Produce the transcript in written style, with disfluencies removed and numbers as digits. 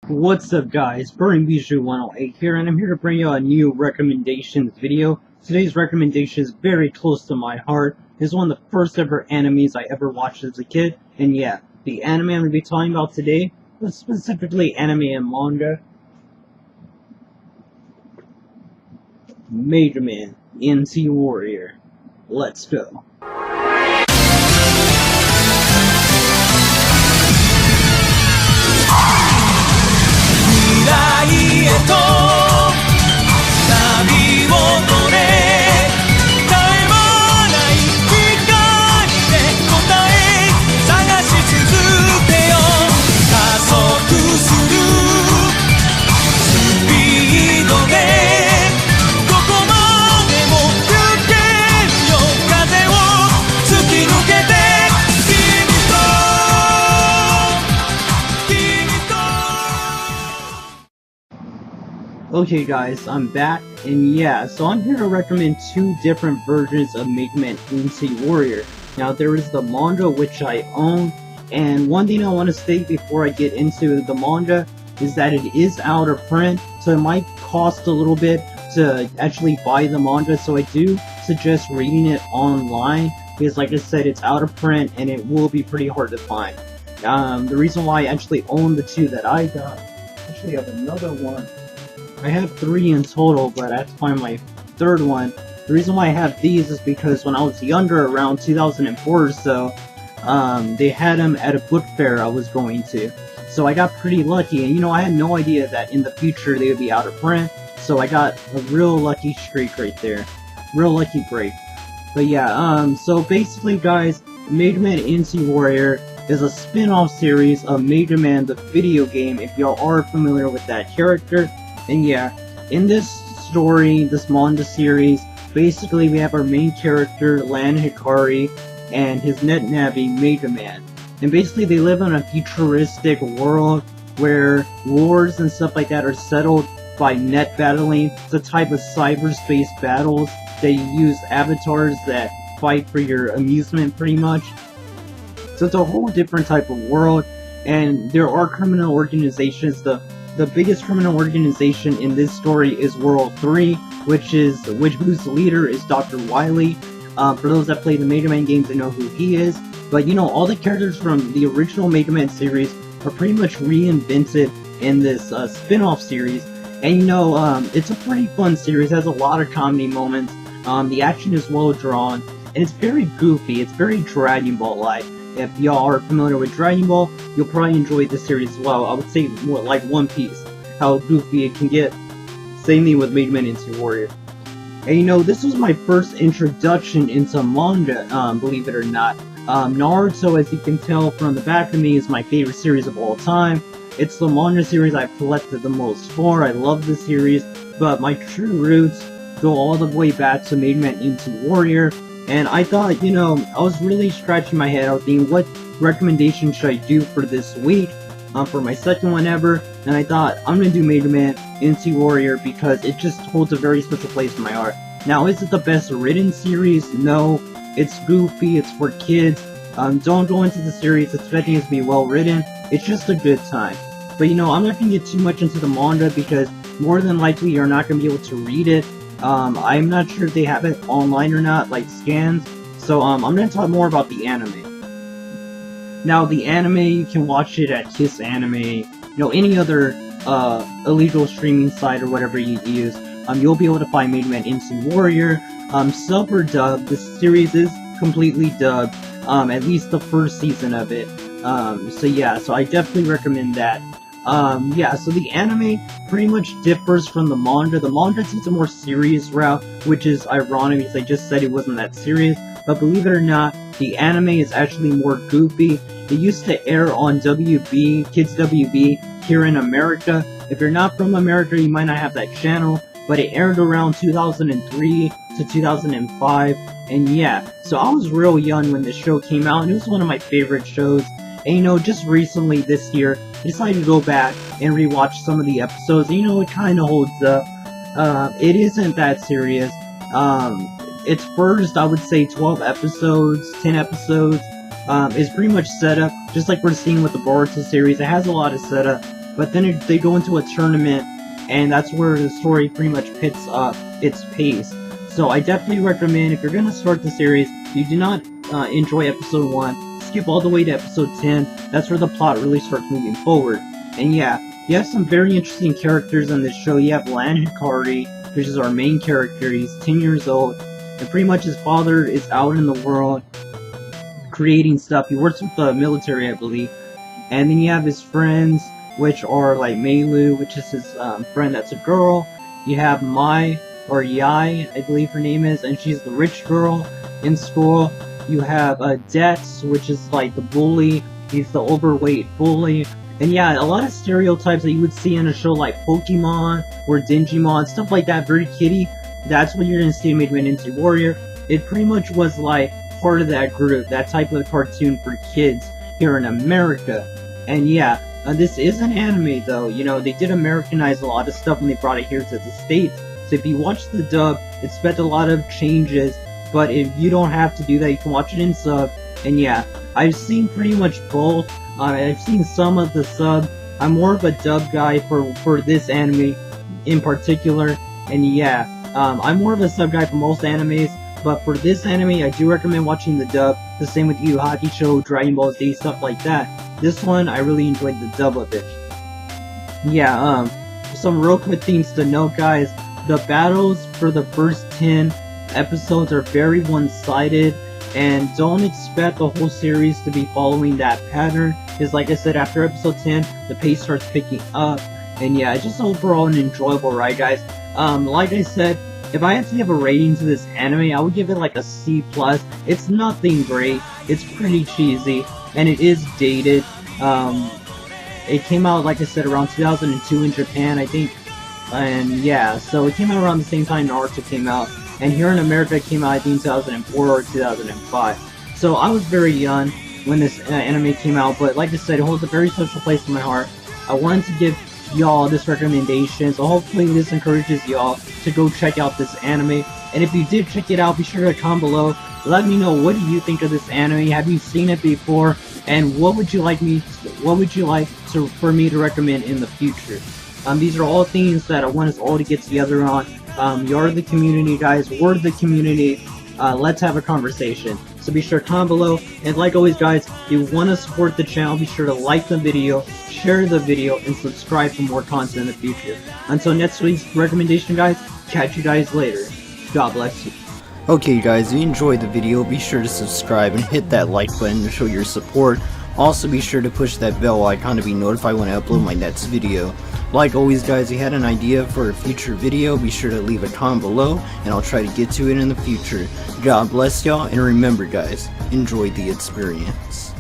What's up guys, Bijuu 108 here, and I'm here to bring you a new recommendations video. Today's recommendation is very close to my heart. It's one of the first ever animes I ever watched as a kid, and yeah, the anime I'm going to be talking about today was specifically anime and manga. Megaman, NT Warrior. Let's go. 未来へと旅を乗れ絶え間ない光で答え探し続けよ加速するスピードでどこまでも行けるよ風を突き抜けて Okay guys, I'm back, and yeah, so I'm here to recommend two different versions of Megaman NT Warrior. Now there is the manga, which I own, and one thing I want to state before I get into the manga is that it is out of print, so it might cost a little bit to actually buy the manga, so I do suggest reading it online, because like I said, it's out of print and it will be pretty hard to find. The reason why I actually own the two that I got, actually I have another one. I have three in total, but I have to find my third one. The reason why I have these is because when I was younger, around 2004 or so, they had them at a book fair I was going to. So I got pretty lucky, and you know, I had no idea that in the future they would be out of print, so I got a real lucky streak right there. Real lucky break. But yeah, so basically guys, Megaman NT Warrior is a spin-off series of Megaman the video game, if y'all are familiar with that character. And yeah, in this story, this manga series, basically we have our main character, Lan Hikari, and his net navvy, Megaman. And basically they live in a futuristic world where wars and stuff like that are settled by net battling. It's a type of cyberspace battles that you use avatars that fight for your amusement pretty much. So it's a whole different type of world, and there are criminal organizations. The biggest criminal organization in this story is World 3, whose leader is Dr. Wily. For those that play the Megaman games, they know who he is. But you know, all the characters from the original Megaman series are pretty much reinvented in this spin-off series. And you know, it's a pretty fun series. It has a lot of comedy moments. The action is well drawn, and it's very goofy. It's very Dragon Ball-like. If y'all are familiar with Dragon Ball, you'll probably enjoy this series as well. I would say more like One Piece, how goofy it can get. Same thing with Megaman NT Warrior. And you know, this was my first introduction into manga, believe it or not. Naruto, as you can tell from the back of me, is my favorite series of all time. It's the manga series I've collected the most for. I love this series, but my true roots go all the way back to Megaman NT Warrior. And I thought, you know, I was really scratching my head. I was thinking, what recommendation should I do for this week? For my second one ever. And I thought, I'm going to do Megaman NT Warrior because it just holds a very special place in my heart. Now, is it the best written series? No. It's goofy. It's for kids. Don't go into the series expecting it to be well written. It's just a good time. But, you know, I'm not going to get too much into the manga because more than likely you're not going to be able to read it. I'm not sure if they have it online or not, like scans, so I'm going to talk more about the anime. Now, the anime, you can watch it at Kiss Anime, you know, any other illegal streaming site or whatever you use. You'll be able to find Megaman NT Warrior. Sub or dub, the series is completely dubbed, at least the first season of it. So yeah, so I definitely recommend that. Yeah, so the anime pretty much differs from the manga. The manga takes a more serious route, which is ironic because I just said it wasn't that serious. But believe it or not, the anime is actually more goofy. It used to air on WB, Kids WB, here in America. If you're not from America, you might not have that channel. But it aired around 2003 to 2005. And yeah, so I was real young when this show came out, and it was one of my favorite shows. And you know, just recently this year, I decided to go back and rewatch some of the episodes. And, you know, it kind of holds up. It isn't that serious. Its first, I would say, 12 episodes, 10 episodes, is pretty much set up, just like we're seeing with the Boruto series. It has a lot of setup. but then they go into a tournament, and that's where the story pretty much picks up its pace. So I definitely recommend, if you're gonna start the series, if you do not enjoy episode 1, skip all the way to episode 10. That's where the plot really starts moving forward. And yeah, you have some very interesting characters on this show. You have Lan Hikari, which is our main character. He's 10 years old, and pretty much his father is out in the world creating stuff. He works with the military, I believe. And then you have his friends, which are like Meilu, which is his friend that's a girl. You have Mai, or Yai, I believe her name is, and she's the rich girl in school. You have Dex, which is like the bully. He's the overweight bully. And yeah, a lot of stereotypes that you would see in a show like Pokemon or Digimon, stuff like that, very kiddie. That's what you're gonna see in Megaman Instinct Warrior. It pretty much was like part of that group, that type of cartoon for kids here in America. And yeah, this is an anime though. You know, they did Americanize a lot of stuff when they brought it here to the States. So if you watch the dub, expect a lot of changes, but if you don't have to do that, you can watch it in sub. And yeah, I've seen pretty much both. I've seen some of the sub. I'm more of a dub guy for this anime in particular. And yeah, I'm more of a sub guy for most animes, but for this anime, I do recommend watching the dub. The same with Yu Yu Hakusho, Dragon Ball Z, stuff like that. This one, I really enjoyed the dub of it. Yeah, some real quick things to note, guys. The battles for the first 10 episodes are very one-sided, and don't expect the whole series to be following that pattern, because like I said, after episode 10, the pace starts picking up, and yeah, it's just overall an enjoyable ride, guys. Like I said, if I had to give a rating to this anime, I would give it like a C+. It's nothing great, it's pretty cheesy, and it is dated. It came out, like I said, around 2002 in Japan, I think. And yeah, so it came out around the same time Naruto came out, and here in America it came out I think 2004 or 2005. So I was very young when this anime came out, but like I said, it holds a very special place in my heart. I wanted to give y'all this recommendation, so hopefully this encourages y'all to go check out this anime. And if you did check it out, be sure to comment below. Let me know, what do you think of this anime? Have you seen it before? And what would you like for me to recommend in the future? These are all things that I want us all to get together on. You're the community, guys. We're the community. Let's have a conversation. So be sure to comment below. And like always, guys, if you want to support the channel, be sure to like the video, share the video, and subscribe for more content in the future. Until next week's recommendation, guys, catch you guys later. God bless you. Okay, guys, if you enjoyed the video, be sure to subscribe and hit that like button to show your support. Also, be sure to push that bell icon to be notified when I upload my next video. Like always, guys, if you had an idea for a future video, be sure to leave a comment below, and I'll try to get to it in the future. God bless y'all, and remember, guys, enjoy the experience.